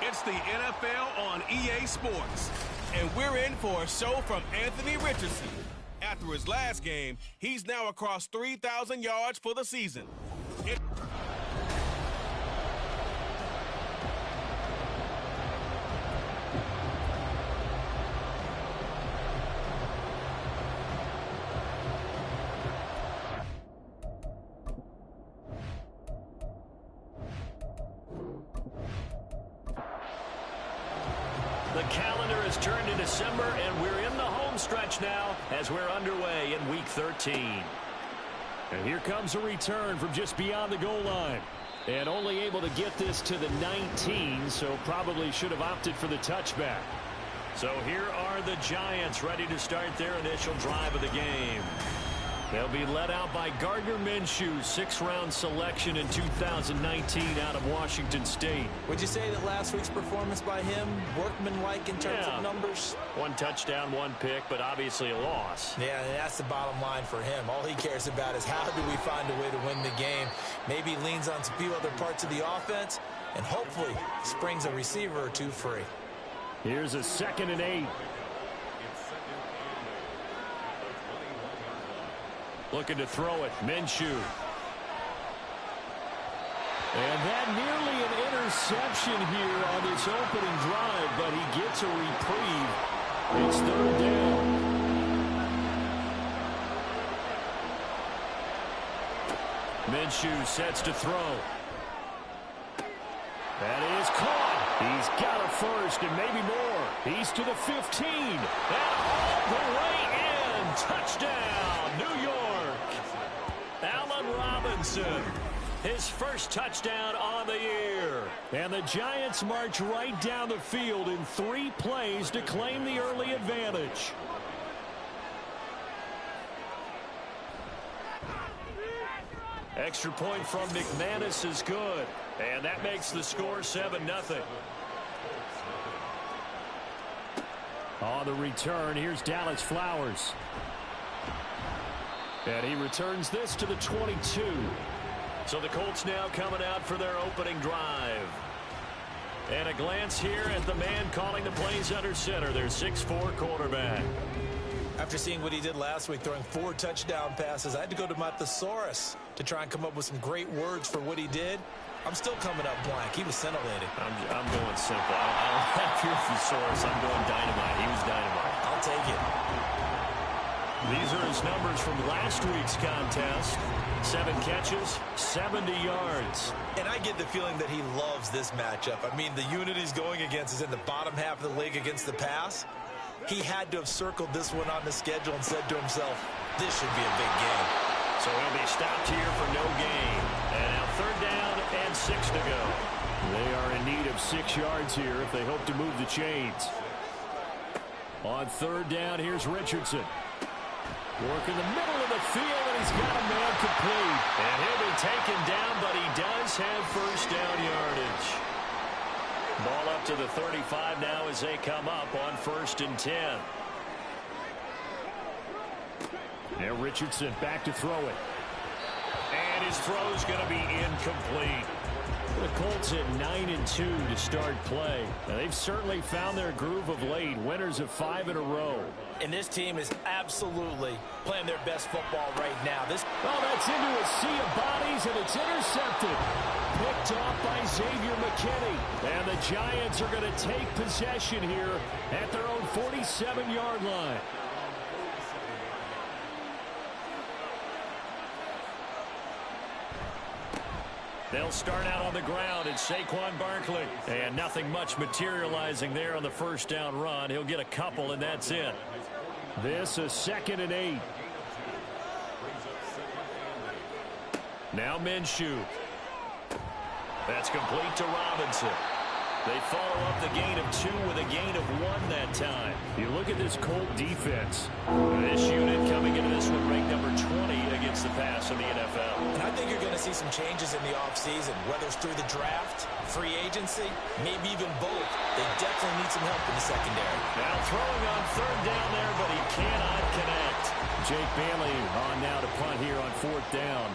It's the NFL on EA Sports, and we're in for a show from Anthony Richardson. After his last game, he's now across 3,000 yards for the season. The calendar has turned to December, and we're in the home stretch now as we're underway in Week 13. And here comes a return from just beyond the goal line. And only able to get this to the 19, so probably should have opted for the touchback. So here are the Giants ready to start their initial drive of the game. They'll be led out by Gardner Minshew, 6th-round selection in 2019 out of Washington State. Would you say that last week's performance by him, workmanlike in terms of numbers? 1 touchdown, 1 pick, but obviously a loss. Yeah, and that's the bottom line for him. All he cares about is how do we find a way to win the game. Maybe leans on a few other parts of the offense, and hopefully springs a receiver or two free. Here's a 2nd and 8. Looking to throw it, Minshew. And that nearly an interception here on this opening drive, but he gets a reprieve. It's 3rd down. Minshew sets to throw. That is caught. He's got a first and maybe more. He's to the 15. And all the way in. Touchdown, New York. Allen Robinson, his first touchdown on the year. And the Giants march right down the field in 3 plays to claim the early advantage. Extra point from McManus is good. And that makes the score 7-0. On the return, here's Dallas Flowers. And he returns this to the 22. So the Colts now coming out for their opening drive. And a glance here at the man calling the plays under center, their 6'4" quarterback. After seeing what he did last week, throwing 4 touchdown passes, I had to go to my thesaurus to try and come up with some great words for what he did. I'm still coming up blank. He was scintillating. I'm going simple. I don't have your thesaurus. I'm going dynamite. He was dynamite. I'll take it. These are his numbers from last week's contest. 7 catches, 70 yards. And I get the feeling that he loves this matchup. I mean, the unit he's going against is in the bottom half of the league against the pass. He had to have circled this one on the schedule and said to himself, this should be a big game. So he'll be stopped here for no gain. And now 3rd down and 6 to go. They are in need of 6 yards here if they hope to move the chains. On 3rd down, here's Richardson. Working the middle of the field, and he's got a man complete. And he'll be taken down, but he does have 1st down yardage. Ball up to the 35 now as they come up on 1st and 10. Now Richardson back to throw it. And his throw's going to be incomplete. The Colts at 9-2 to start play. Now, they've certainly found their groove of late. Winners of 5 in a row. And this team is absolutely playing their best football right now. Oh, that's into a sea of bodies, and it's intercepted. Picked off by Xavier McKinney. And the Giants are going to take possession here at their own 47-yard line. They'll start out on the ground at Saquon Barkley. And nothing much materializing there on the first down run. He'll get a couple, and that's it. This is 2nd and 8. Now Minshew. That's complete to Robinson. They follow up the gain of 2 with a gain of 1 that time. You look at this Colt defense. This unit coming into this one ranked number 20 against the pass in the NFL. And I think you're going to see some changes in the offseason, whether it's through the draft, free agency, maybe even both. They definitely need some help in the secondary. Now throwing on 3rd down there, but he cannot connect. Jake Bailey on now to punt here on 4th down.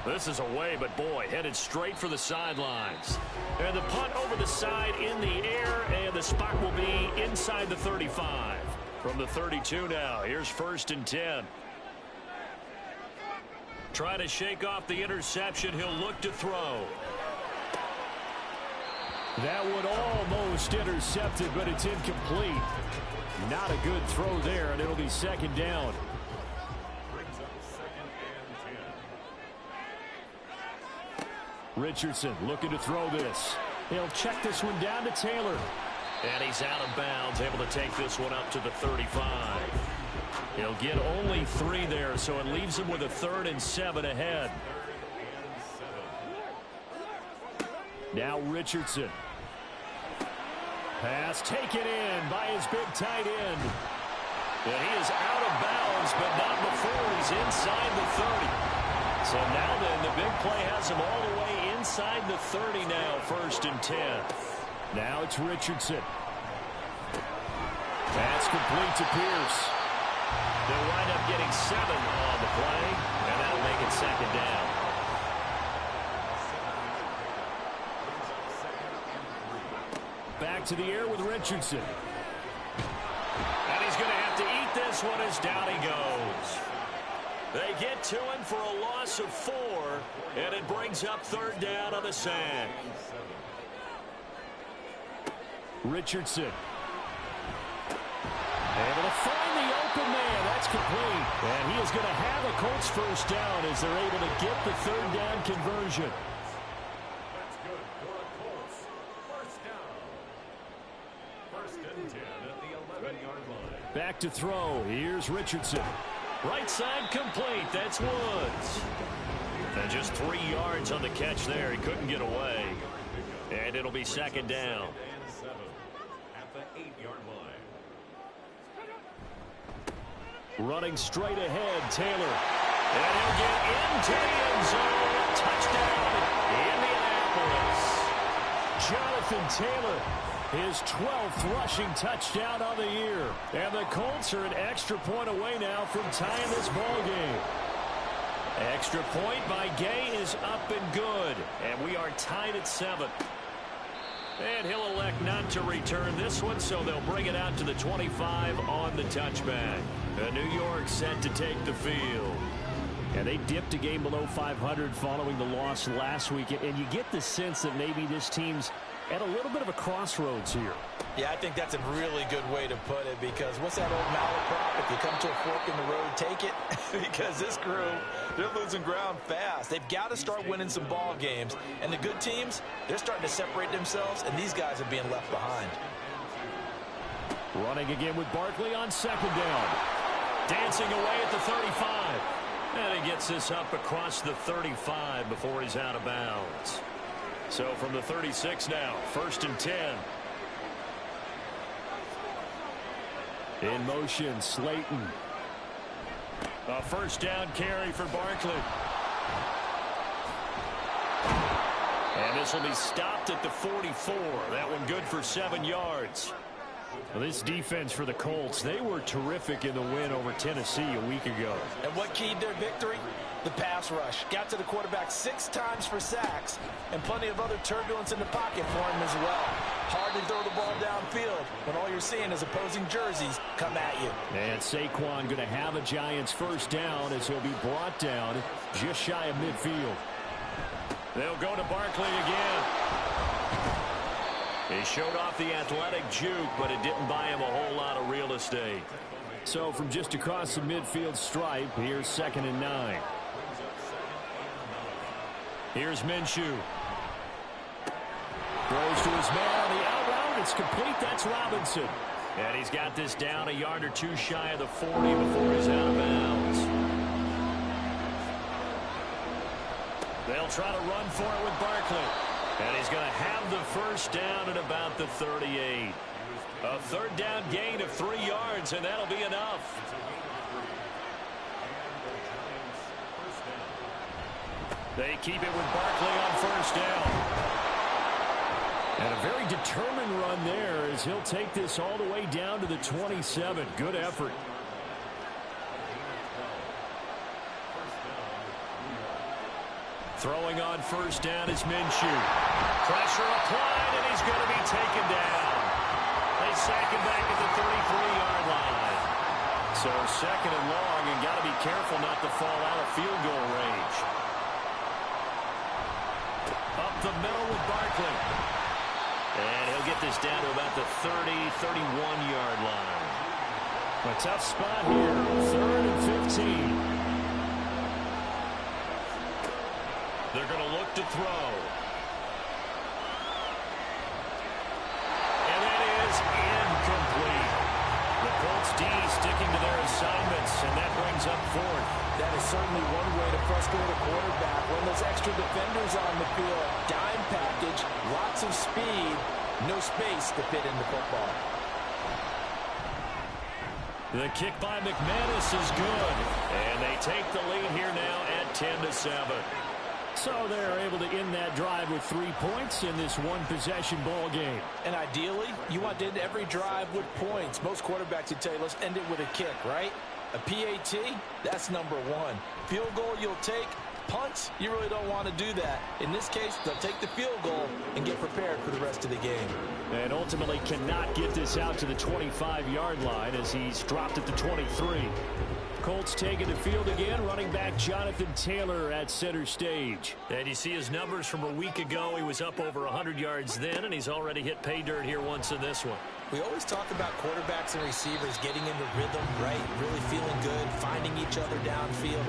This is away, but boy, headed straight for the sidelines. And the punt over the side in the air, and the spot will be inside the 35. From the 32 now, here's 1st and 10. Trying to shake off the interception, he'll look to throw. That would almost intercept it, but it's incomplete. Not a good throw there, and it'll be 2nd down. Richardson looking to throw this. He'll check this one down to Taylor. And he's out of bounds, able to take this one up to the 35. He'll get only 3 there, so it leaves him with a 3rd and 7 ahead. Now Richardson. Pass taken in by his big tight end. And he is out of bounds, but not before he's inside the 30. So now then, the big play has him all the way inside the 30 now, 1st and 10. Now it's Richardson. Pass complete to Pierce. They'll wind up getting 7 on the play, and that'll make it 2nd down. Back to the air with Richardson. And he's going to have to eat this one as down he goes. They get to him for a loss of 4, and it brings up 3rd down on the sack. Richardson. Able to find the open man. That's complete. And he is going to have a Colts 1st down as they're able to get the 3rd down conversion. That's good for a Colts 1st down. 1st and 10 at the 11-yard line. Back to throw. Here's Richardson. Right side complete. That's Woods. And just 3 yards on the catch there. He couldn't get away. And it'll be 2nd down. And 7 at the 8-yard line. Running straight ahead, Taylor. And he'll get into the end zone. Touchdown, Indianapolis. Jonathan Taylor, his 12th rushing touchdown of the year. And the Colts are an extra point away now from tying this ball game. Extra point by Gay is up and good. And we are tied at 7. And he'll elect not to return this one, so they'll bring it out to the 25 on the touchback. New York set to take the field. And they dipped a game below 500 following the loss last week. And you get the sense that maybe this team's at a little bit of a crossroads here. Yeah, I think that's a really good way to put it, because what's that old malaprop? If you come to a fork in the road, take it. Because this crew, they're losing ground fast. They've got to start winning some ball games. And the good teams, they're starting to separate themselves, and these guys are being left behind. Running again with Barkley on 2nd down. Dancing away at the 35. And he gets this up across the 35 before he's out of bounds. So from the 36 now, 1st and 10. In motion, Slayton. A 1st down carry for Barkley. And this will be stopped at the 44. That one good for 7 yards. Well, this defense for the Colts, they were terrific in the win over Tennessee a week ago. And what keyed their victory? The pass rush. Got to the quarterback 6 times for sacks, and plenty of other turbulence in the pocket for him as well. Hard to throw the ball downfield when all you're seeing is opposing jerseys come at you. And Saquon going to have a Giants 1st down as he'll be brought down just shy of midfield. They'll go to Barkley again. He showed off the athletic juke, but it didn't buy him a whole lot of real estate. So from just across the midfield stripe, here's 2nd and 9. Here's Minshew. Throws to his man on the out route. It's complete. That's Robinson. And he's got this down a yard or two shy of the 40 before he's out of bounds. They'll try to run for it with Barkley. And he's going to have the first down at about the 38. A third down gain of 3 yards, and that'll be enough. They keep it with Barkley on first down. And a very determined run there as he'll take this all the way down to the 27. Good effort. Throwing on first down is Minshew. Pressure applied, and he's going to be taken down. They sack him back at the 33-yard line. So second and long, and got to be careful not to fall out of field goal range. Up the middle with Barkley. And he'll get this down to about the 30, 31-yard line. A tough spot here, 3rd and 15. They're going to look to throw. And that is incomplete. The Colts D sticking to their assignments, and that brings up 4th. That is certainly one way to frustrate a quarterback. When there's extra defenders on the field, dime package, lots of speed, no space to fit in the football. The kick by McManus is good, and they take the lead here now at 10-7. So they're able to end that drive with 3 points in this one-possession ball game. And ideally, you want to end every drive with points. Most quarterbacks would tell you, let's end it with a kick, right? A PAT, that's number 1. Field goal you'll take. Punts, you really don't want to do that. In this case, they'll take the field goal and get prepared for the rest of the game. And ultimately cannot get this out to the 25-yard line as he's dropped at the 23. Colts taking the field again, running back Jonathan Taylor at center stage. And you see his numbers from a week ago. He was up over 100 yards then, and he's already hit pay dirt here once in this one. We always talk about quarterbacks and receivers getting into rhythm, right? Really feeling good, finding each other downfield.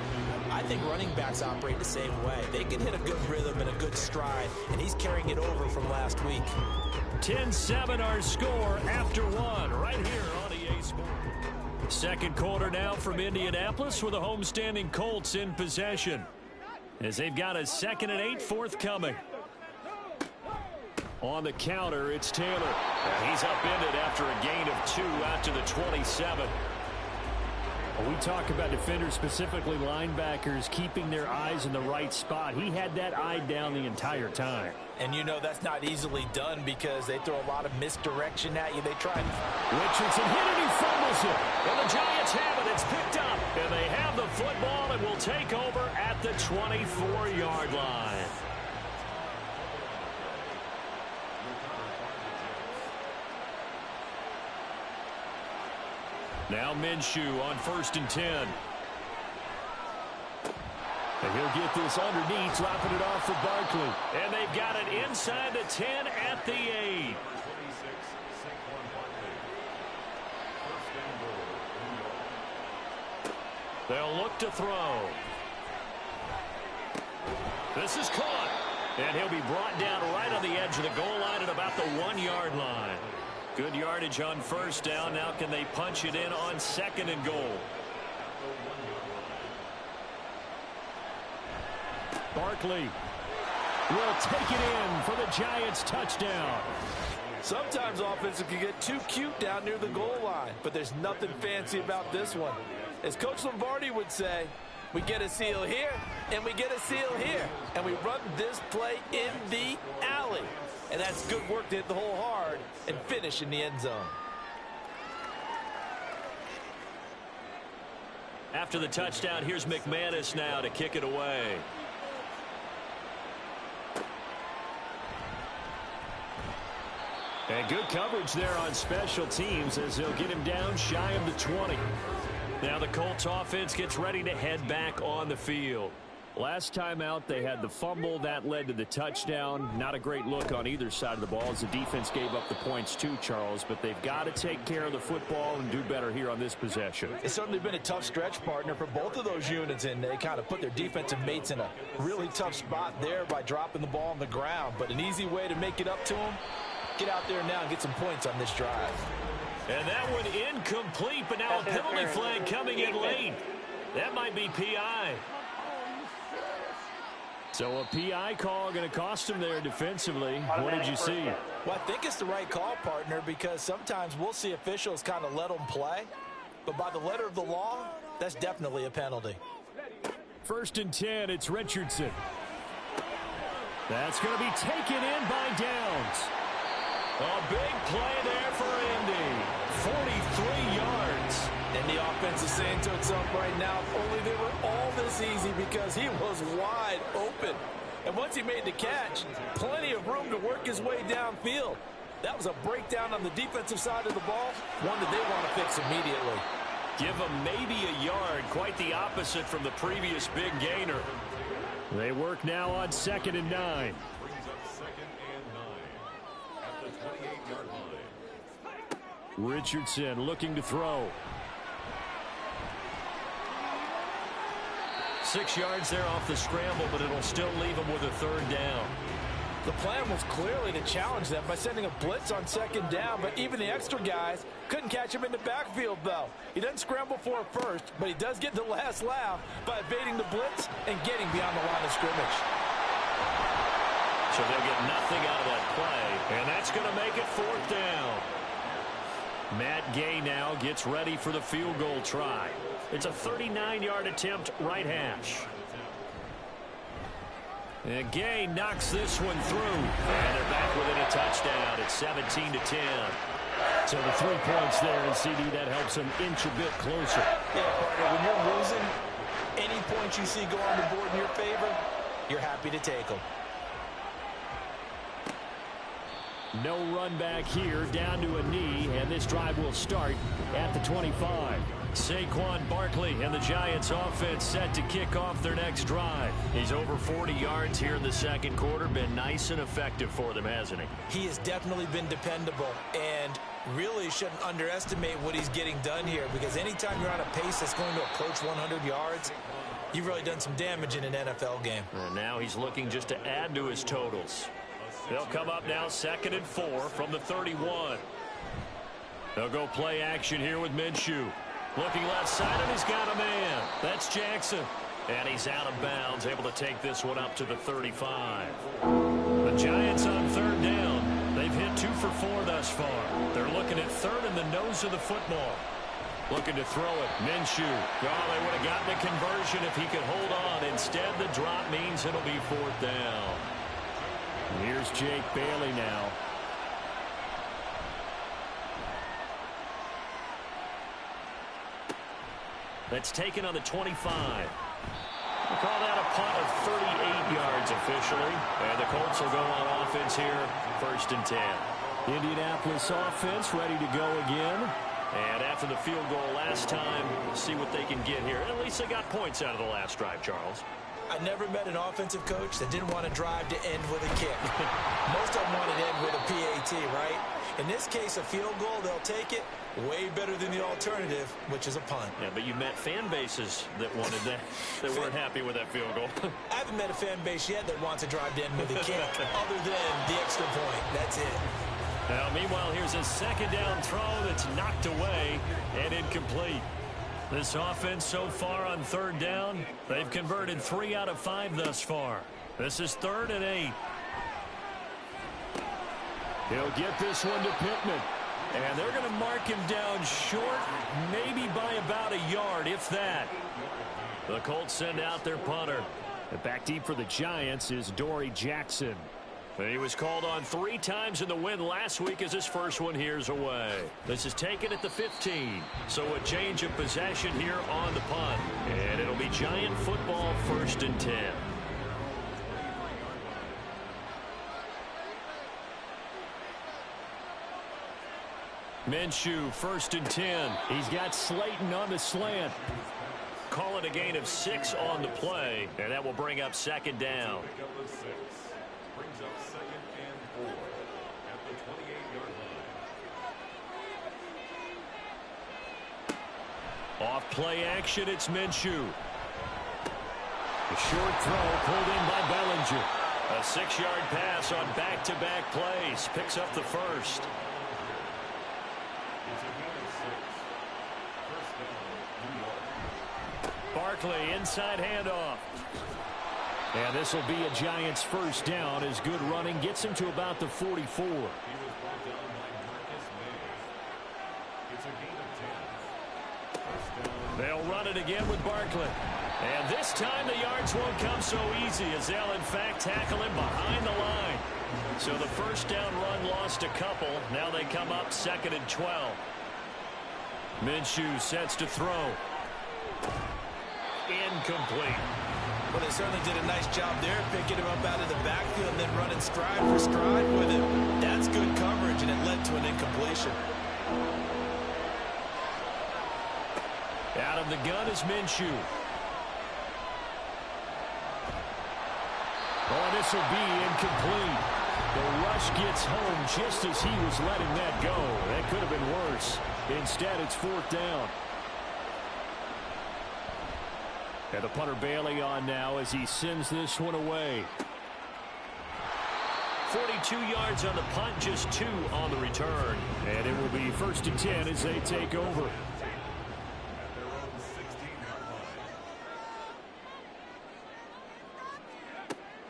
I think running backs operate the same way. They can hit a good rhythm and a good stride, and he's carrying it over from last week. 10-7 our score after 1 right here on EA Sports. Second quarter now from Indianapolis with the homestanding Colts in possession as they've got a 2nd and 8 forthcoming. On the counter, it's Taylor. He's upended after a gain of 2 out to the 27. When we talk about defenders, specifically linebackers, keeping their eyes in the right spot. He had that eye down the entire time. And you know that's not easily done because they throw a lot of misdirection at you. They try. Richardson hit it, he fumbles it. And the Giants have it. It's picked up. And they have the football and will take over at the 24-yard line. Now Minshew on 1st and 10. And he'll get this underneath, dropping it off for Barkley. And they've got it inside the 10 at the 8. They'll look to throw. This is caught. And he'll be brought down right on the edge of the goal line at about the 1-yard line. Good yardage on first down. Now can they punch it in on 2nd and goal? Barkley will take it in for the Giants touchdown. Sometimes offenses can get too cute down near the goal line, but there's nothing fancy about this one. As Coach Lombardi would say, we get a seal here, and we get a seal here, and we run this play in the alley. And that's good work to hit the hole hard and finish in the end zone. After the touchdown, here's McManus now to kick it away. And good coverage there on special teams as they'll get him down shy of the 20. Now the Colts offense gets ready to head back on the field. Last time out, they had the fumble. That led to the touchdown. Not a great look on either side of the ball as the defense gave up the points too, Charles. But they've got to take care of the football and do better here on this possession. It's certainly been a tough stretch, partner, for both of those units, and they kind of put their defensive mates in a really tough spot there by dropping the ball on the ground. But an easy way to make it up to them, get out there now and get some points on this drive. And that one incomplete, but now a penalty flag coming in late. That might be PI. So a PI call going to cost him there defensively. What did you see? Well, I think it's the right call, partner, because sometimes we'll see officials kind of let them play. But by the letter of the law, that's definitely a penalty. 1st and 10, it's Richardson. That's going to be taken in by Downs. A big play there for Indy. 43 yards. And the offense is saying to itself right now, if only they were all this easy, because he was wide open. And once he made the catch, plenty of room to work his way downfield. That was a breakdown on the defensive side of the ball, one that they want to fix immediately. Give him maybe a yard, quite the opposite from the previous big gainer. They work now on 2nd and 9. Brings up 2nd and 9 at the 28-yard line. Richardson looking to throw. 6 yards there off the scramble, but it'll still leave him with a 3rd down. The plan was clearly to challenge them by sending a blitz on 2nd down, but even the extra guys couldn't catch him in the backfield, though. He doesn't scramble for it first, but he does get the last laugh by evading the blitz and getting beyond the line of scrimmage. So they'll get nothing out of that play, and that's going to make it 4th down. Matt Gay now gets ready for the field goal try. It's a 39-yard attempt right hash. And Gay knocks this one through. And they're back within a touchdown. It's 17-10. So the 3 points there, and CD, that helps them inch a bit closer. Yeah, partner, when you're losing, any points you see go on the board in your favor, you're happy to take them. No run back here, down to a knee, and this drive will start at the 25. Saquon Barkley and the Giants offense set to kick off their next drive. He's over 40 yards here in the 2nd quarter. Been nice and effective for them, hasn't he? He has definitely been dependable, and really shouldn't underestimate what he's getting done here, because anytime you're on a pace that's going to approach 100 yards, you've really done some damage in an NFL game. And now he's looking just to add to his totals. They'll come up now 2nd and 4 from the 31. They'll go play action here with Minshew. Looking left side, and he's got a man. That's Jackson. And he's out of bounds, able to take this one up to the 35. The Giants on 3rd down. They've hit 2 for 4 thus far. They're looking at 3rd in the nose of the football. Looking to throw it. Minshew. Oh, they would have gotten a conversion if he could hold on. Instead, the drop means it'll be 4th down. Here's Jake Bailey now. That's taken on the 25. We'll call that a punt of 38 yards officially. And the Colts will go on offense here, 1st and 10. Indianapolis offense ready to go again. And after the field goal last time, see what they can get here. At least they got points out of the last drive, Charles. I never met an offensive coach that didn't want to drive to end with a kick. Most of them want to end with a PAT, right? In this case, a field goal, they'll take it. Way better than the alternative, which is a punt. Yeah, but you met fan bases that wanted that, that weren't happy with that field goal. I haven't met a fan base yet that wants to drive to end with a kick, other than the extra point. That's it. Now, meanwhile, here's a 2nd down throw that's knocked away and incomplete. This offense so far on 3rd down, they've converted 3 out of 5 thus far. This is 3rd and 8. He'll get this one to Pittman. And they're going to mark him down short, maybe by about a yard, if that. The Colts send out their punter. And back deep for the Giants is Dory Jackson. He was called on 3 times in the win last week as his first one here's away. This is taken at the 15. So a change of possession here on the punt. And it'll be Giant football, 1st and 10. Minshew, 1st and 10. He's got Slayton on the slant. call it a gain of 6 on the play, and that will bring up second down. Pick up the 6. Brings up 2nd and 4 at the 28-yard line. Off play action, it's Minshew. A short throw pulled in by Bellinger. A 6-yard pass on back-to-back plays. Picks up the first. It's a gain of 6. First down, New York. Barkley, inside handoff. And this will be a Giants first down as good running gets him to about the 44. He was brought down by Marcus May. It's a gain of 10. First down. They'll run it again with Barkley. And this time the yards won't come so easy as they'll in fact tackle him behind the line. So the first down run lost a couple. Now they come up 2nd and 12. Minshew sets to throw. Incomplete. Well, they certainly did a nice job there, picking him up out of the backfield and then running stride for stride with him. That's good coverage, and it led to an incompletion. Out of the gun is Minshew. Oh, this will be incomplete. The rush gets home just as he was letting that go. That could have been worse. Instead, it's 4th down. And the punter Bailey on now as he sends this one away. 42 yards on the punt, just 2 on the return. And it will be 1st and 10 as they take over.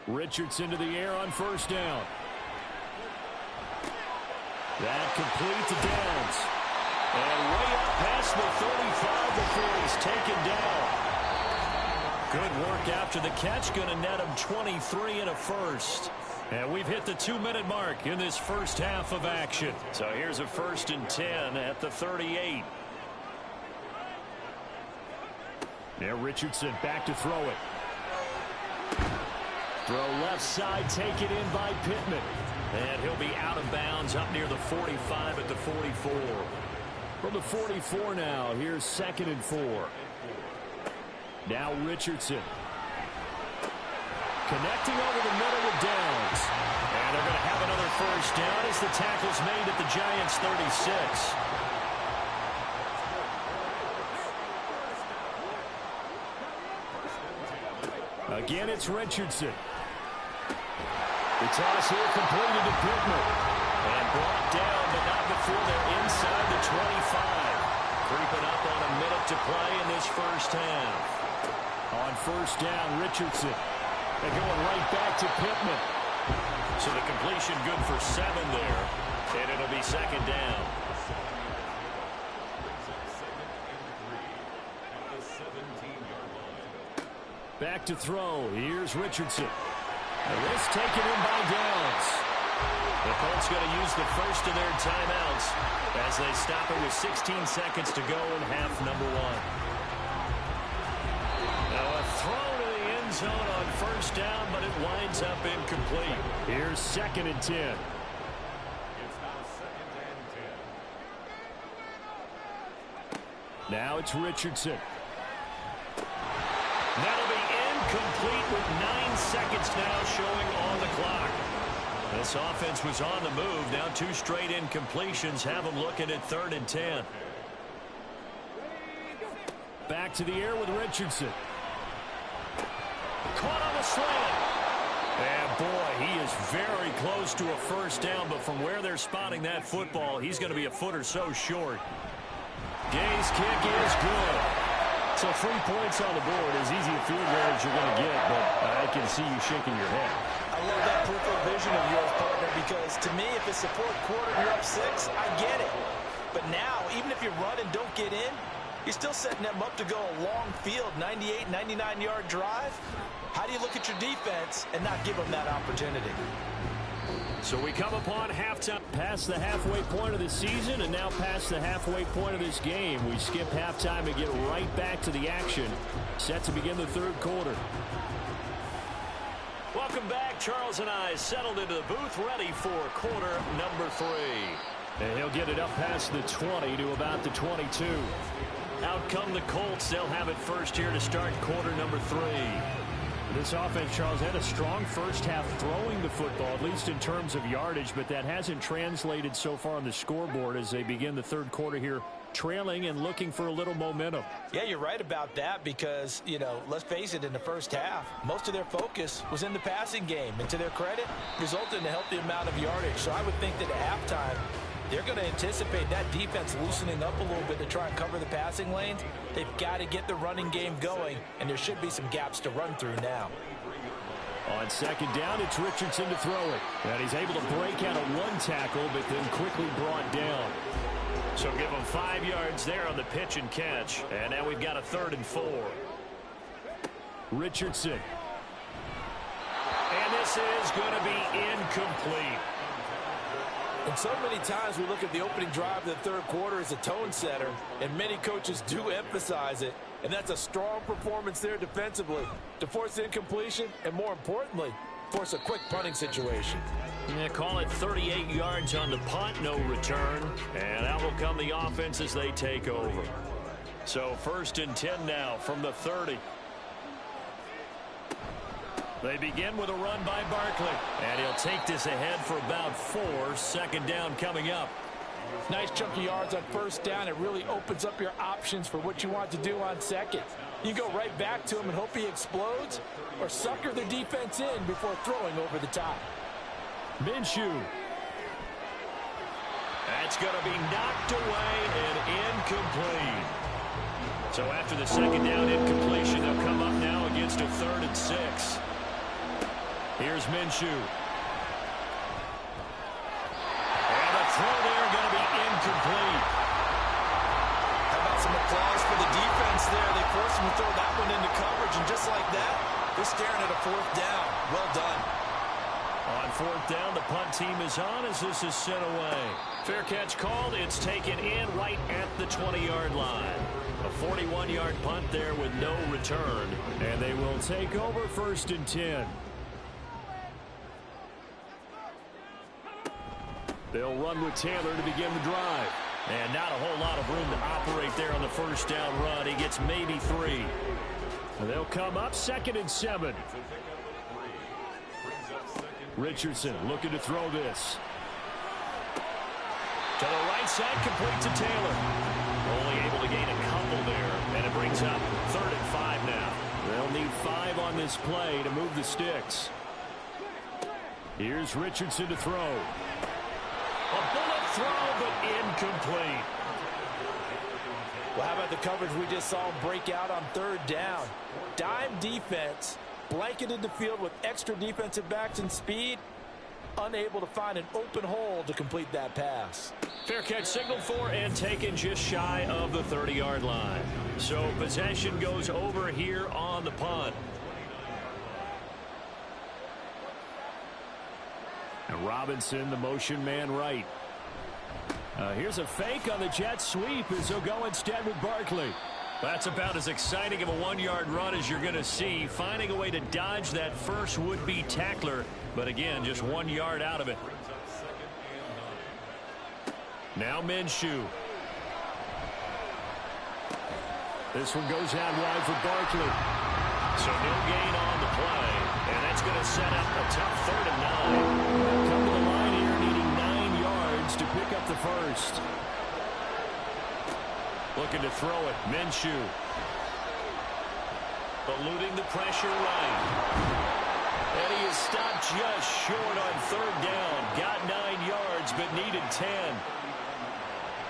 Richardson to the air on first down. That complete to Downs. And way up past the 35 before he's taken down. Good work after the catch. Going to net him 23 and a first. And we've hit the 2-minute mark in this first half of action. So here's a 1st and 10 at the 38. Now Richardson back to throw it. Throw left side, taken in by Pittman. And he'll be out of bounds up near the 45 at the 44. From the 44 now, here's 2nd and 4. Now Richardson. Connecting over the middle with Downs. And they're going to have another first down as the tackle's made at the Giants' 36. Again, it's Richardson. The toss here completed to Pittman. And brought down, but not before they're inside the 25. Creeping up on a minute to play in this first half. On first down, Richardson. They're going right back to Pittman. So the completion good for 7 there. And it'll be 2nd down. Back to throw. Here's Richardson. And this taken in by Downs. The Colts going to use the first of their timeouts as they stop it with 16 seconds to go in half number 1. Now a throw to the end zone on first down, but it winds up incomplete. Here's 2nd and 10. It's now 2nd and 10. Now it's Richardson. That'll be incomplete with 9 seconds now showing on the clock. This offense was on the move. Now 2 straight incompletions have them looking at 3rd and 10. Back to the air with Richardson. Caught on the slant. And boy, he is very close to a first down, but from where they're spotting that football, he's going to be a foot or so short. Gay's kick is good. So 3 points on the board, as easy a field goal as you're going to get, but I can see you shaking your head. I love that peripheral vision of yours, partner, because to me, if it's the 4th quarter and you're up 6, I get it. But now, even if you run and don't get in, you're still setting them up to go a long field, 98, 99-yard drive. How do you look at your defense and not give them that opportunity? So we come upon halftime, past the halfway point of the season, and now past the halfway point of this game. We skip halftime and get right back to the action. Set to begin the 3rd quarter. Welcome back. Charles and I settled into the booth, ready for quarter number 3. And he'll get it up past the 20 to about the 22. Out come the Colts. They'll have it first here to start quarter number 3. This offense, Charles, had a strong first half throwing the football, at least in terms of yardage, but that hasn't translated so far on the scoreboard as they begin the third quarter here, trailing and looking for a little momentum. Yeah, you're right about that because, let's face it, in the first half, most of their focus was in the passing game. And to their credit, resulted in a healthy amount of yardage. So I would think that at halftime, they're going to anticipate that defense loosening up a little bit to try and cover the passing lanes. They've got to get the running game going, and there should be some gaps to run through now. On second down, it's Richardson to throw it. And he's able to break out of one tackle, but then quickly brought down. So give him 5 yards there on the pitch and catch. And now we've got a 3rd and 4. Richardson. And this is going to be incomplete. And so many times we look at the opening drive of the third quarter as a tone setter, and many coaches do emphasize it. And that's a strong performance there defensively to force incompletion and, more importantly, force a quick punting situation. Yeah, call it 38 yards on the punt, no return. And out will come the offense as they take over. So 1st and 10 now from the 30. They begin with a run by Barkley. And he'll take this ahead for about 4. 2nd down coming up. Nice chunky yards on 1st down. It really opens up your options for what you want to do on 2nd. You go right back to him and hope he explodes, or sucker the defense in before throwing over the top. Minshew. That's going to be knocked away and incomplete. So after the 2nd down incompletion, they'll come up now against a 3rd and 6. Here's Minshew. And the throw there going to be incomplete. How about some applause for the defense there? They forced him to throw that one into coverage, and just like that, they're staring at a 4th down. Well done. On 4th down, the punt team is on as this is sent away. Fair catch called. It's taken in right at the 20-yard line. A 41-yard punt there with no return. And they will take over 1st and 10. They'll run with Taylor to begin the drive. And not a whole lot of room to operate there on the 1st down run. He gets maybe 3. And they'll come up 2nd and 7. Richardson looking to throw this. To the right side, complete to Taylor. Only able to gain a couple there. And it brings up 3rd and 5 now. They'll need 5 on this play to move the sticks. Here's Richardson to throw. A bullet throw, but incomplete. Well, how about the coverage we just saw him break out on 3rd down? Dime defense, blanketed the field with extra defensive backs and speed, unable to find an open hole to complete that pass. Fair catch signaled for and taken just shy of the 30-yard line. So possession goes over here on the punt. And Robinson, the motion man right. Here's a fake on the jet sweep as they'll go instead with Barkley. That's about as exciting of a 1-yard run as you're going to see. Finding a way to dodge that first would-be tackler. But again, just 1 yard out of it. Now Minshew. This one goes out wide for Barkley. So no gain on the play. And that's going to set up a tough 3rd and 9. They'll come to the line here needing 9 yards to pick up the first. Looking to throw it. Minshew. Eluding the pressure right. And he is stopped just short on 3rd down. Got 9 yards, but needed 10.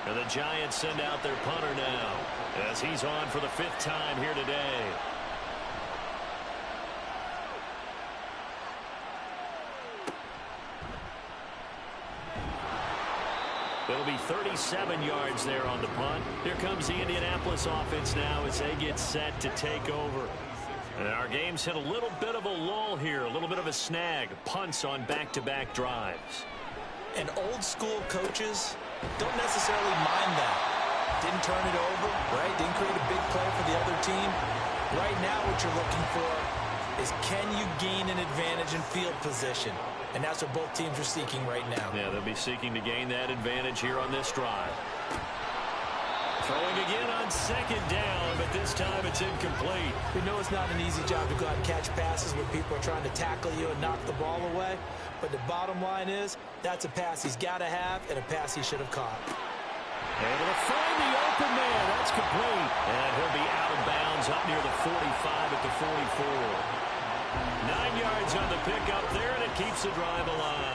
And the Giants send out their punter now as he's on for the 5th time here today. It'll be 37 yards there on the punt. Here comes the Indianapolis offense now as they get set to take over. And our game's hit a little bit of a lull here, a little bit of a snag. Punts on back-to-back drives. And old-school coaches don't necessarily mind that. Didn't turn it over, right? Didn't create a big play for the other team. Right now what you're looking for is can you gain an advantage in field position? And that's what both teams are seeking right now. Yeah, they'll be seeking to gain that advantage here on this drive. Throwing again on second down, but this time it's incomplete. We know it's not an easy job to go out and catch passes when people are trying to tackle you and knock the ball away. But the bottom line is, that's a pass he's got to have and a pass he should have caught. Able to find the open man. That's complete. And he'll be out of bounds up near the 45 at the 44. 9 yards on the pickup there, and it keeps the drive alive.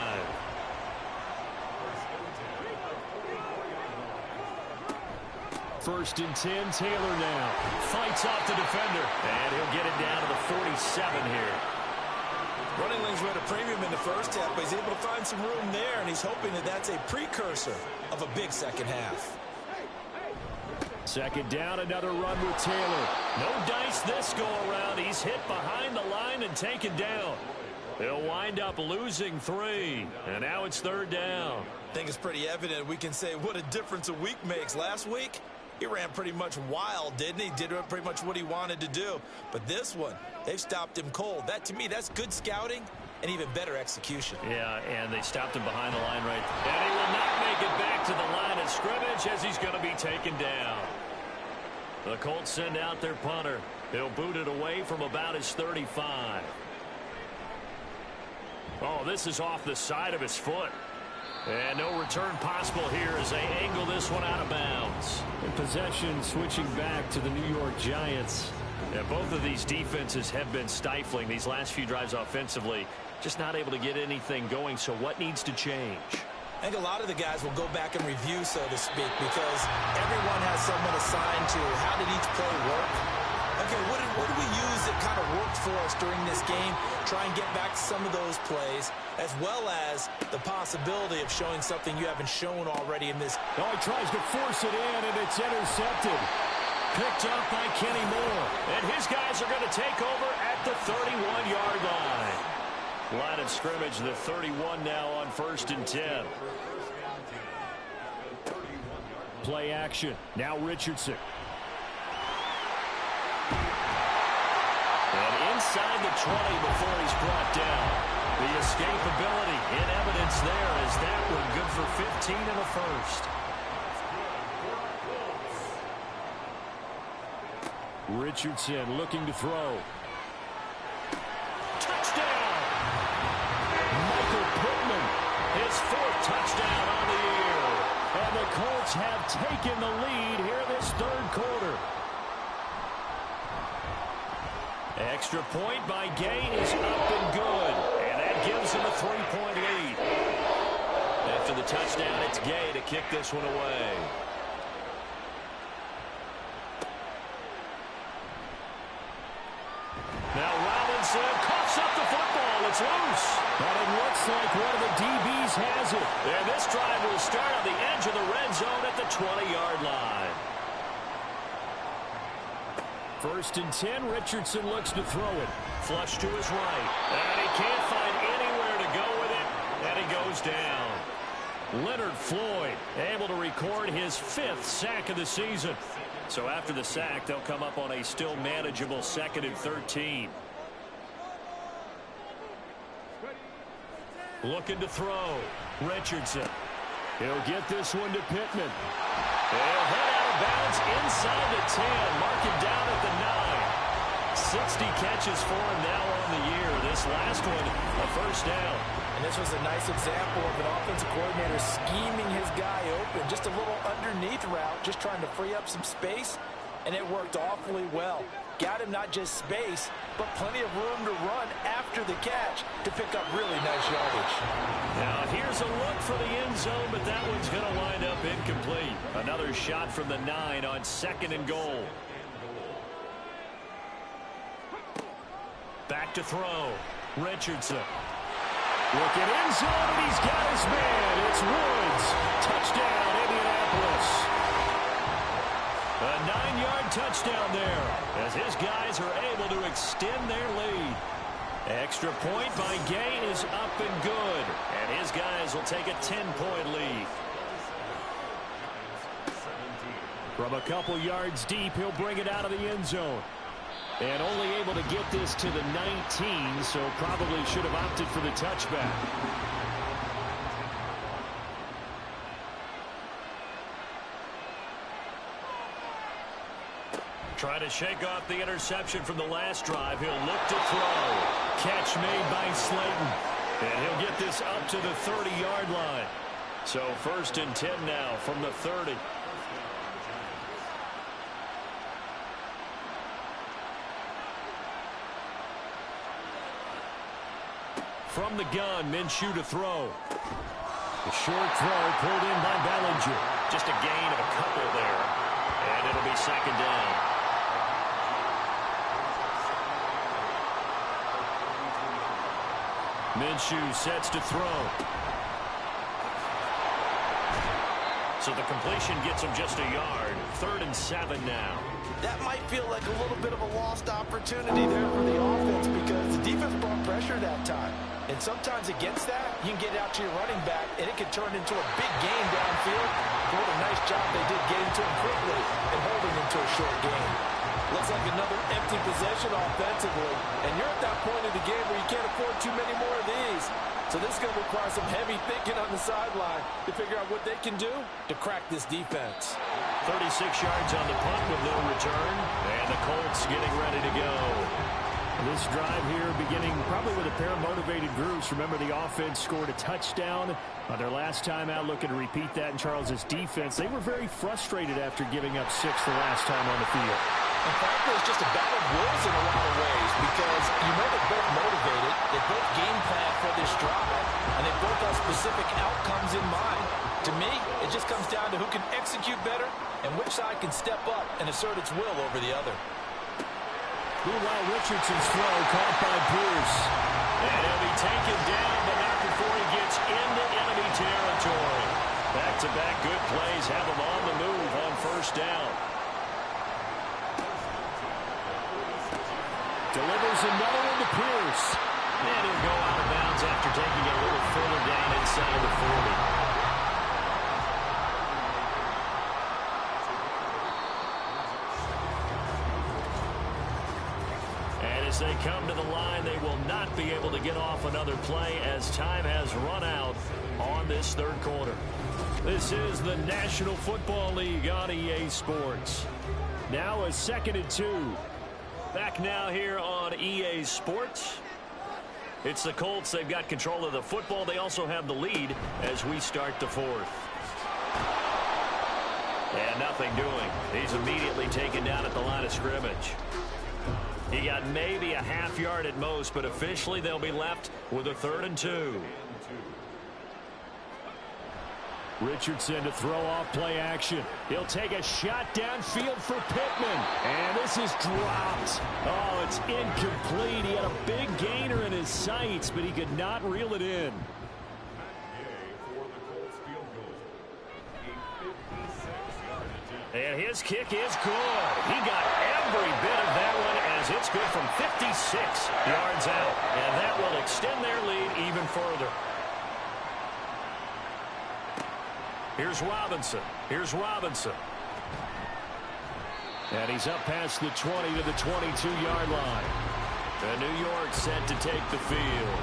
First and 10, Taylor now. Fights off the defender. And he'll get it down to the 47 here. Running lanes were at a premium in the first half, but he's able to find some room there, and he's hoping that that's a precursor of a big second half. Second down, another run with Taylor. No dice this go-around. He's hit behind the line and taken down. He'll wind up losing 3, and now it's third down. I think it's pretty evident. We can say what a difference a week makes. Last week, he ran pretty much wild, didn't he? Did pretty much what he wanted to do. But this one, they've stopped him cold. That, to me, that's good scouting and even better execution. Yeah, and they stopped him behind the line right there. And he will not make it back to the line of scrimmage as he's going to be taken down. The Colts send out their punter. He'll boot it away from about his 35. Oh, this is off the side of his foot. And no return possible here as they angle this one out of bounds. In possession, switching back to the New York Giants. Yeah, both of these defenses have been stifling these last few drives offensively. Just not able to get anything going, so what needs to change? I think a lot of the guys will go back and review, so to speak, because everyone has someone assigned to how did each play work. Okay, what did we use that kind of worked for us during this game? Try and get back to some of those plays, as well as the possibility of showing something you haven't shown already in this. Oh, he tries to force it in, and it's intercepted. Picked up by Kenny Moore. And his guys are going to take over at the 31-yard line. Line of scrimmage, the 31 now on 1st and 10. Play action. Now Richardson. And inside the 20 before he's brought down. The escapability in evidence there as that one good for 15 in the first. Richardson looking to throw. Touchdown! Michael Pittman, his 4th touchdown on the year. And the Colts have taken the lead here this third quarter. Extra point by Gay is up and good. And that gives him a 3-point lead. After the touchdown, it's Gay to kick this one away. Now Robinson coughs up the football. It's loose. But it looks like one of the DBs has it. And this drive will start on the edge of the red zone at the 20-yard line. 1st and 10. Richardson looks to throw it. Flush to his right. And he can't find anywhere to go with it. And he goes down. Leonard Floyd able to record his 5th sack of the season. So after the sack, they'll come up on a still manageable 2nd and 13. Looking to throw. Richardson. He'll get this one to Pittman. He'll head out of bounds inside the 10. Mark him down at the 9. 60 catches for him now on the year. This last one, a first down. And this was a nice example of an offensive coordinator scheming his guy open. Just a little underneath route, just trying to free up some space, and it worked awfully well. Got him not just space, but plenty of room to run after the catch to pick up really nice yardage. Now here's a look for the end zone, but that one's going to wind up incomplete. Another shot from the 9 on 2nd and goal. Back to throw. Richardson. Looking end zone, and he's got his man. It's Woods. Touchdown, Indianapolis. A 9-yard touchdown there as his guys are able to extend their lead. Extra point by Gay is up and good. And his guys will take a 10-point lead. From a couple yards deep, he'll bring it out of the end zone. And only able to get this to the 19, so probably should have opted for the touchback. Trying to shake off the interception from the last drive. He'll look to throw. Catch made by Slayton. And he'll get this up to the 30-yard line. So 1st and 10 now from the 30. From the gun, Minshew to throw. The short throw pulled in by Bellinger. Just a gain of a couple there. And it'll be 2nd down. Minshew sets to throw. So the completion gets him just a yard. 3rd and 7 now. That might feel like a little bit of a lost opportunity there for the offense because the defense brought pressure that time. And sometimes against that, you can get out to your running back, and it can turn into a big game downfield. What a nice job they did getting to him quickly and holding him to a short game. Looks like another empty possession offensively, and you're at that point in the game where you can't afford too many more of these. So this is going to require some heavy thinking on the sideline to figure out what they can do to crack this defense. 36 yards on the punt with no return, and the Colts getting ready to go. This drive here beginning probably with a pair of motivated groups. Remember, the offense scored a touchdown on their last time out, looking to repeat that in Charles's defense. They were very frustrated after giving up 6 the last time on the field. In fact, it's just a battle of wills in a lot of ways because you know they're both motivated, they both game plan for this drive, and they both have specific outcomes in mind. To me, it just comes down to who can execute better and which side can step up and assert its will over the other. Meanwhile, Richardson's throw caught by Pierce. And he'll be taken down, but not before he gets into enemy territory. Back-to-back good plays have him on the move on 1st down. Delivers another one to Pierce. And he'll go out of bounds after taking it a little further down inside of the 40. As they come to the line, they will not be able to get off another play as time has run out on this 3rd quarter. This is the National Football League on EA Sports. Now a 2nd and 2. Back now here on EA Sports. It's the Colts. They've got control of the football. They also have the lead as we start the 4th. And nothing doing. He's immediately taken down at the line of scrimmage. He got maybe a half yard at most, but officially they'll be left with a 3rd and 2. Richardson to throw off play action. He'll take a shot downfield for Pittman. And this is dropped. Oh, it's incomplete. He had a big gainer in his sights, but he could not reel it in. And his kick is good. He got every bit of that one as it's good from 56 yards out. And that will extend their lead even further. Here's Robinson. Here's Robinson. And he's up past the 20 to the 22-yard line. And New York set to take the field.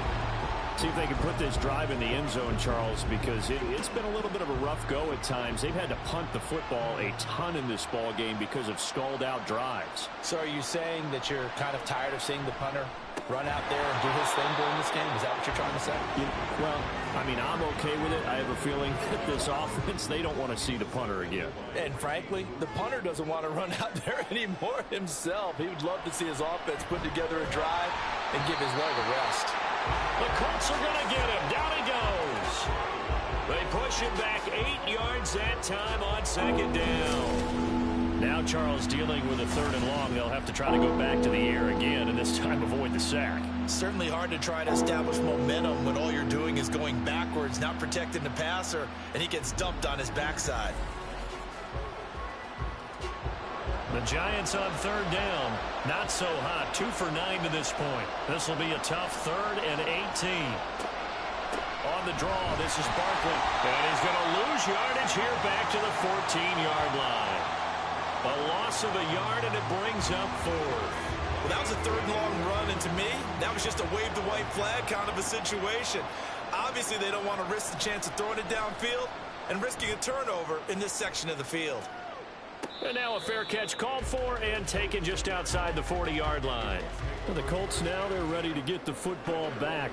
See if they can put this drive in the end zone, Charles, because it's been a little bit of a rough go at times. They've had to punt the football a ton in this ball game because of stalled-out drives. So are you saying that you're kind of tired of seeing the punter run out there and do his thing during this game? Is that what you're trying to say? Yeah, well, I mean, I'm okay with it. I have a feeling that this offense, they don't want to see the punter again. And frankly, the punter doesn't want to run out there anymore himself. He would love to see his offense put together a drive and give his leg a rest. The Colts are going to get him. Down he goes. They push him back 8 yards that time on 2nd down. Now Charles dealing with a 3rd and long. They'll have to try to go back to the air again and this time avoid the sack. Certainly hard to try to establish momentum when all you're doing is going backwards, not protecting the passer, and he gets dumped on his backside. The Giants on 3rd down. Not so hot. 2 for 9 to this point. This will be a tough 3rd and 18. On the draw, this is Barkley. And he's going to lose yardage here back to the 14-yard line. A loss of a yard, and it brings up 4th. Well, that was a 3rd and long run, and to me, that was just a wave the white flag kind of a situation. Obviously, they don't want to risk the chance of throwing it downfield and risking a turnover in this section of the field. And now a fair catch called for and taken just outside the 40-yard line. Well, the Colts now, they're ready to get the football back.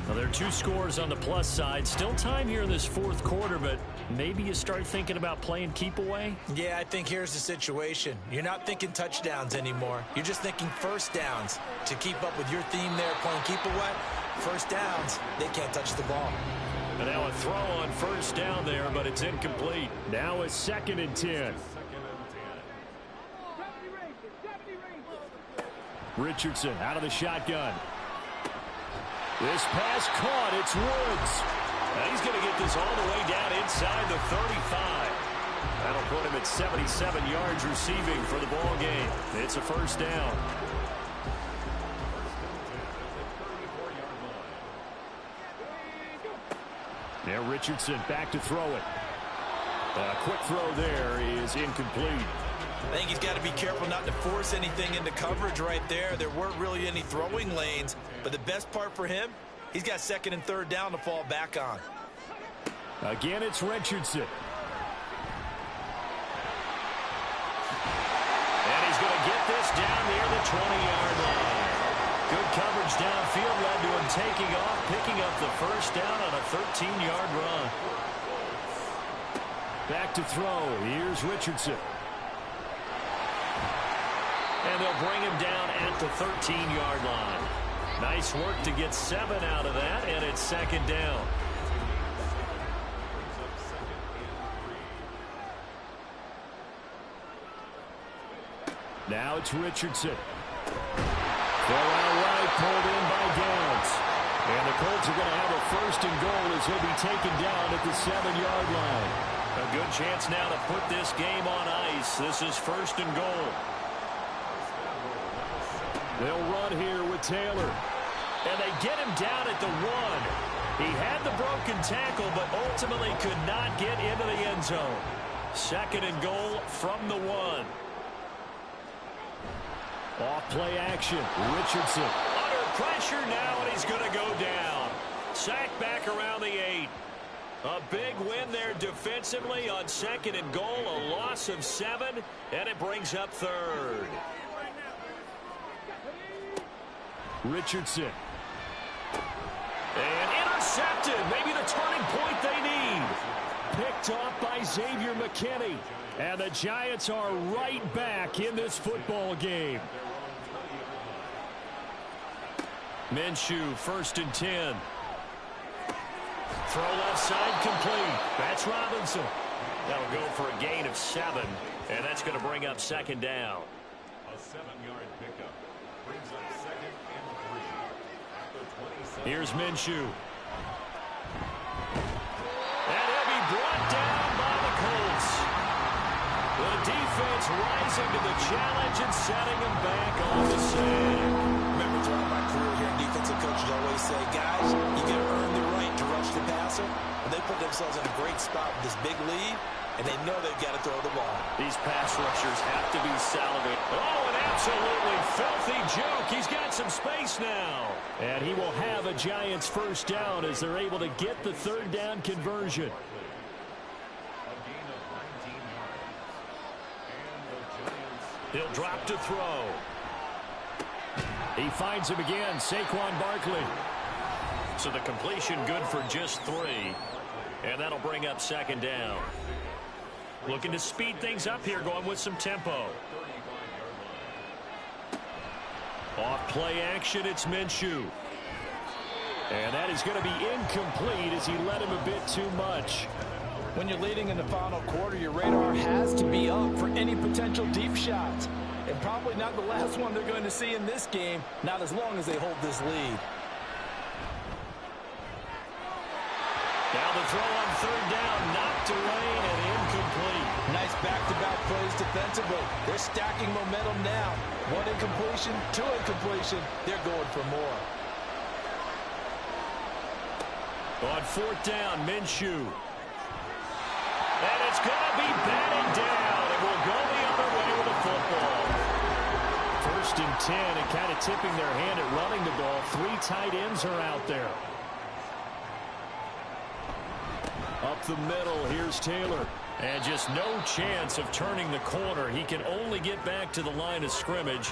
Now, there are 2 scores on the plus side. Still time here in this fourth quarter, but maybe you start thinking about playing keep away? Yeah, I think here's the situation. You're not thinking touchdowns anymore. You're just thinking first downs. To keep up with your theme there, playing keep away, first downs, they can't touch the ball. And now a throw on first down there, but it's incomplete. Now a 2nd and 10. Richardson out of the shotgun. This pass caught. It's Woods. Now he's going to get this all the way down inside the 35. That'll put him at 77 yards receiving for the ball game. It's a first down. Now Richardson back to throw it. A quick throw there is incomplete. I think he's got to be careful not to force anything into coverage right there. There weren't really any throwing lanes, but the best part for him, he's got 2nd and 3rd down to fall back on. Again, it's Richardson. And he's going to get this down near the 20-yard line. Good coverage downfield led to him taking off, picking up the first down on a 13-yard run. Back to throw. Here's Richardson. And they'll bring him down at the 13-yard line. Nice work to get 7 out of that, and it's 2nd down. Now it's Richardson. Throw out right, pulled in by Downs. And the Colts are going to have a 1st and goal as he'll be taken down at the 7-yard line. A good chance now to put this game on ice. This is 1st and goal. They'll run here with Taylor. And they get him down at the 1. He had the broken tackle, but ultimately could not get into the end zone. 2nd and goal from the 1. Off play action. Richardson. Under pressure now, and he's going to go down. Sacked back around the 8. A big win there defensively on 2nd and goal. A loss of 7, and it brings up 3rd. Richardson. And intercepted. Maybe the turning point they need. Picked off by Xavier McKinney. And the Giants are right back in this football game. Minshew, 1st and 10. Throw left side complete. That's Robinson. That'll go for a gain of 7. And that's going to bring up 2nd down. A 7-yard pickup brings up 2nd and 3 at the 27. Here's Minshew. And he'll be brought down by the Colts. The defense rising to the challenge and setting them back on the sack. Remember, throughout my career here, defensive coaches always say, guys, you got to earn the right to rush the passer. And they put themselves in a great spot with this big lead, and they know they've got to throw the ball. These pass rushers have to be salivating. Oh, an absolutely filthy joke. He's got some space now. And he will have a Giants 1st down as they're able to get the 3rd down conversion. He'll drop to throw. He finds him again, Saquon Barkley. So the completion good for just 3. And that'll bring up 2nd down. Looking to speed things up here, going with some tempo. Off play action, it's Minshew. And that is going to be incomplete as he led him a bit too much. When you're leading in the final quarter, your radar has to be up for any potential deep shots. And probably not the last one they're going to see in this game, not as long as they hold this lead. Now the throw on 3rd down, knocked away and incomplete. Nice back-to-back plays defensively. They're stacking momentum now. 1 incompletion, 2 incompletion. They're going for more. On 4th down, Minshew. And it's going to be batted down. It will go the other way with the football. 1st and 10, and kind of tipping their hand at running the ball. 3 tight ends are out there. Up the middle, here's Taylor. And just no chance of turning the corner. He can only get back to the line of scrimmage.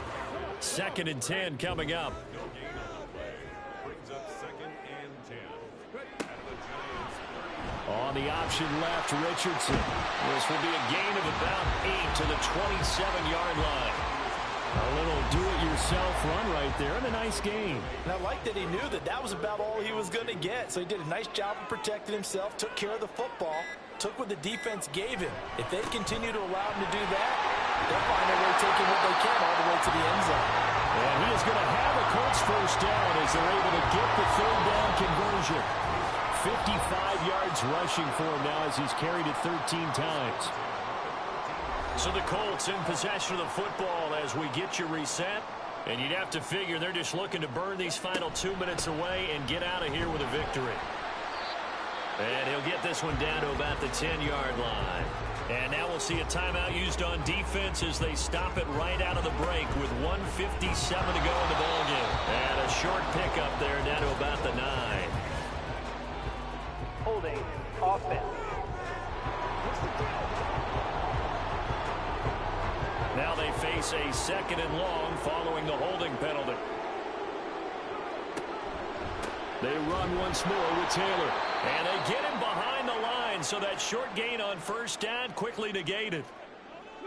2nd and 10 coming up. No gain on the play. Brings up 2nd and 10. Out of the Giants. On the option left, Richardson. This will be a gain of about 8 to the 27-yard line. A little do-it-yourself run right there, and a nice game. And I like that he knew that that was about all he was going to get. So he did a nice job of protecting himself, took care of the football, took what the defense gave him. If they continue to allow him to do that, they'll find their way taking what they can all the way to the end zone. And he is going to have a Colts first down as they're able to get the 3rd down conversion. 55 yards rushing for him now as he's carried it 13 times. So the Colts in possession of the football as we get you reset. And you'd have to figure they're just looking to burn these final 2 minutes away and get out of here with a victory. And he'll get this one down to about the 10-yard line. And now we'll see a timeout used on defense as they stop it right out of the break with 1:57 to go in the ballgame. And a short pickup there down to about the 9. Holding offense. Now they face a 2nd and long following the holding penalty. They run once more with Taylor. And they get him behind the line, so that short gain on 1st down quickly negated.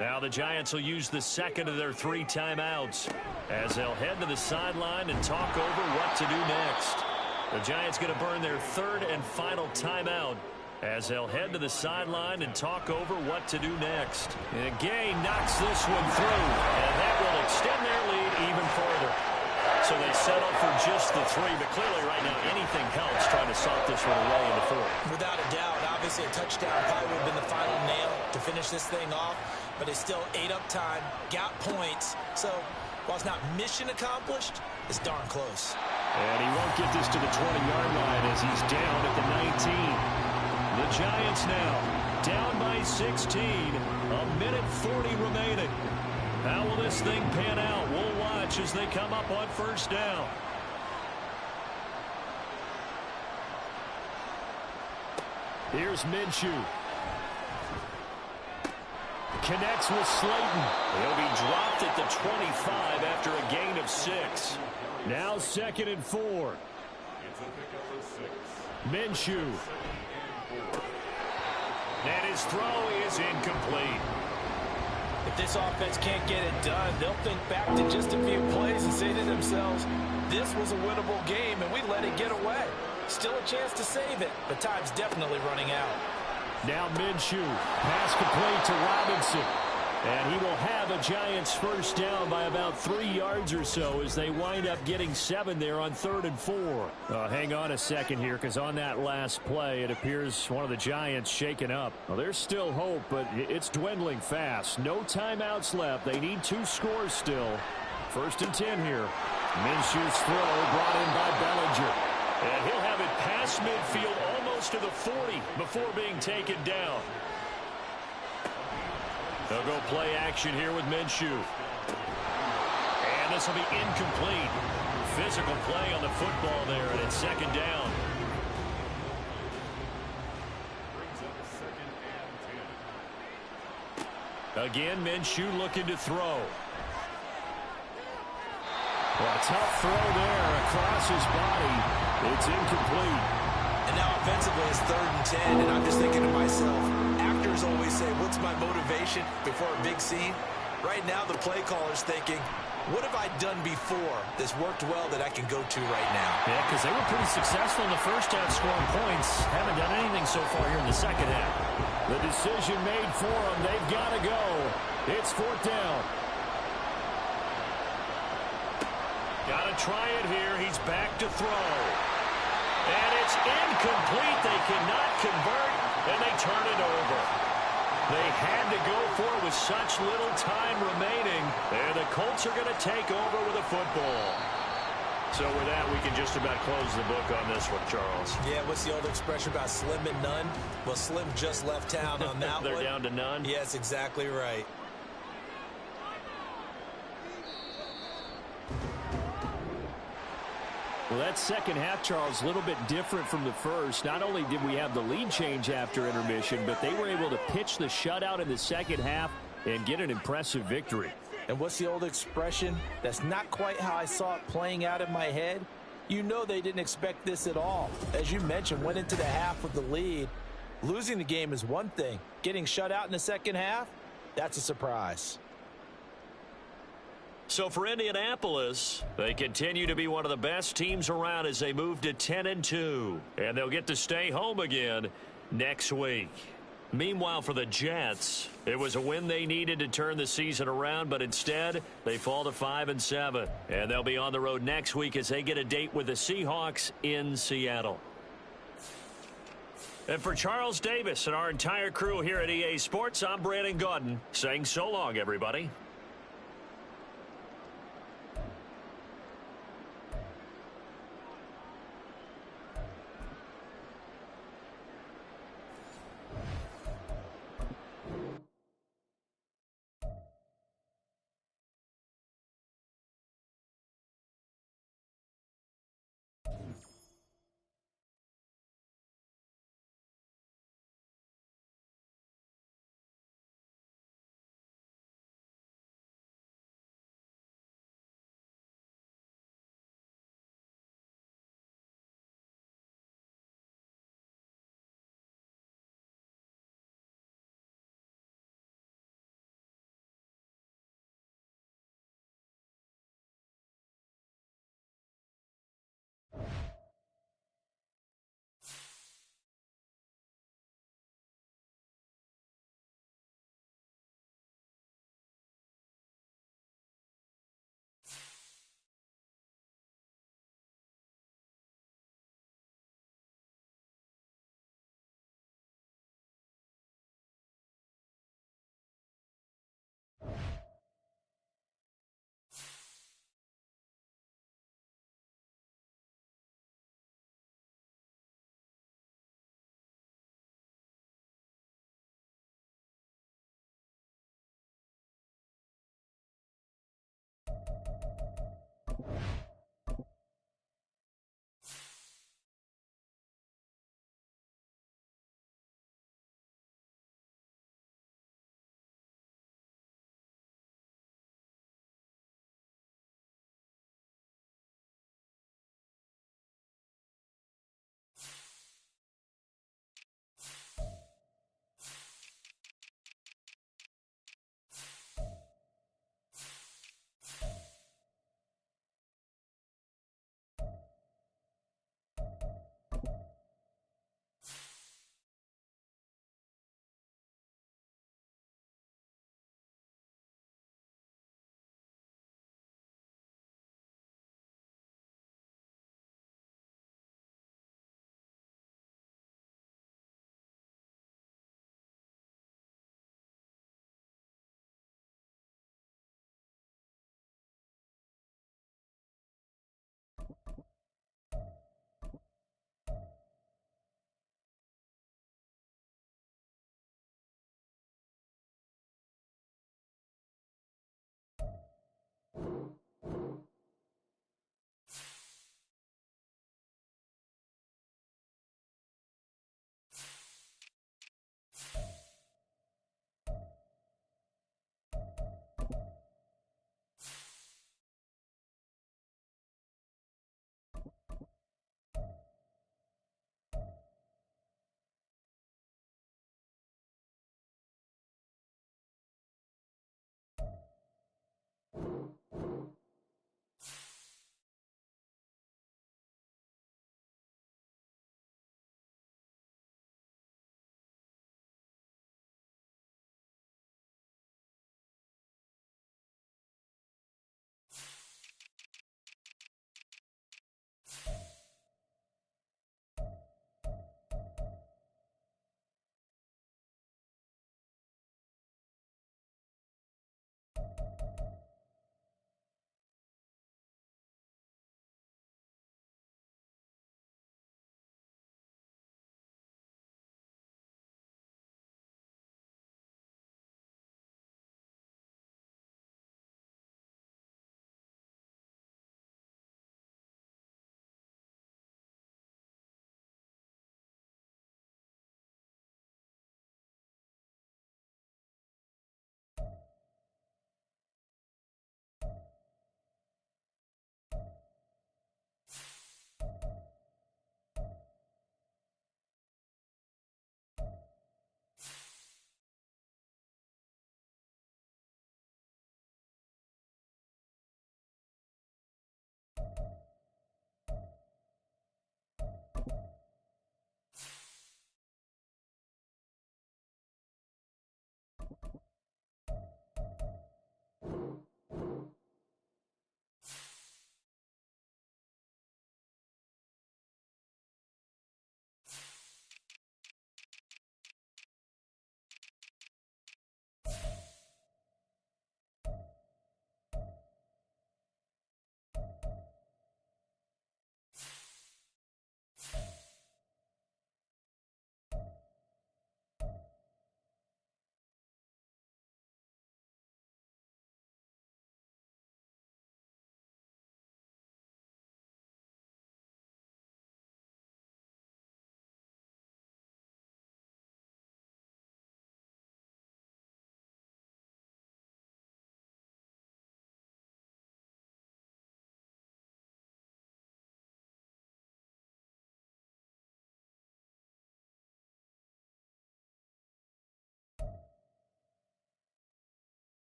Now the Giants will use the 2nd of their 3 timeouts as they'll head to the sideline and talk over what to do next. The Giants going to burn their 3rd and final timeout as they'll head to the sideline and talk over what to do next. And Gay knocks this one through, and that will extend their lead even further. So they settle for just the 3, but clearly right now anything helps trying to salt this one away in the 4th. Without a doubt, obviously a touchdown probably would have been the final nail to finish this thing off, but it's still ate up time, got points. So while it's not mission accomplished, it's darn close. And he won't get this to the 20-yard line as he's down at the 19. The Giants now down by 16. A minute 40 remaining. How will this thing pan out? We'll watch as they come up on 1st down. Here's Minshew. Connects with Slayton. He'll be dropped at the 25 after a gain of 6. Now 2nd and 4. It's a pickup of 6. Minshew. And his throw is incomplete. If this offense can't get it done, they'll think back to just a few plays and say to themselves, this was a winnable game and we let it get away. Still a chance to save it, but time's definitely running out. Now Minshew. Pass complete to Robinson. And he will have a Giants first down by about 3 yards or so as they wind up getting 7 there on 3rd and 4. Hang on a second here, because on that last play, it appears one of the Giants shaken up. Well, there's still hope, but it's dwindling fast. No timeouts left. They need 2 scores still. 1st and 10 here. Minshew's throw brought in by Bellinger. And he'll have it past midfield almost to the 40 before being taken down. They'll go play action here with Minshew. And this will be incomplete. Physical play on the football there, and it's 2nd down. Brings up 2nd and 10. Again, Minshew looking to throw. Well, a tough throw there across his body. It's incomplete. And now offensively it's 3rd and 10, and I'm just thinking to myself, actors always say, what's my motivation before a big scene? Right now the play caller's thinking, what have I done before that's worked well that I can go to right now? Yeah, because they were pretty successful in the first half scoring points. Haven't done anything so far here in the second half. The decision made for them. They've got to go. It's 4th down. Got to try it here. He's back to throw. And it's incomplete. They cannot convert, and they turn it over. They had to go for it with such little time remaining. And the Colts are going to take over with a football. So with that, we can just about close the book on this one, Charles. Yeah, what's the old expression about slim and none? Well, Slim just left town on that They're one. down to none? Yes, exactly right. Well, that second half, Charles, a little bit different from the first. Not only did we have the lead change after intermission, but they were able to pitch the shutout in the second half and get an impressive victory. And what's the old expression? That's not quite how I saw it playing out in my head. You know they didn't expect this at all. As you mentioned, went into the half with the lead. Losing the game is one thing. Getting shut out in the second half, that's a surprise. So for Indianapolis, they continue to be one of the best teams around as they move to 10-2. And they'll get to stay home again next week. Meanwhile, for the Jets, it was a win they needed to turn the season around, but instead, they fall to 5-7. And they'll be on the road next week as they get a date with the Seahawks in Seattle. And for Charles Davis and our entire crew here at EA Sports, I'm Brandon Gaudin saying so long, everybody.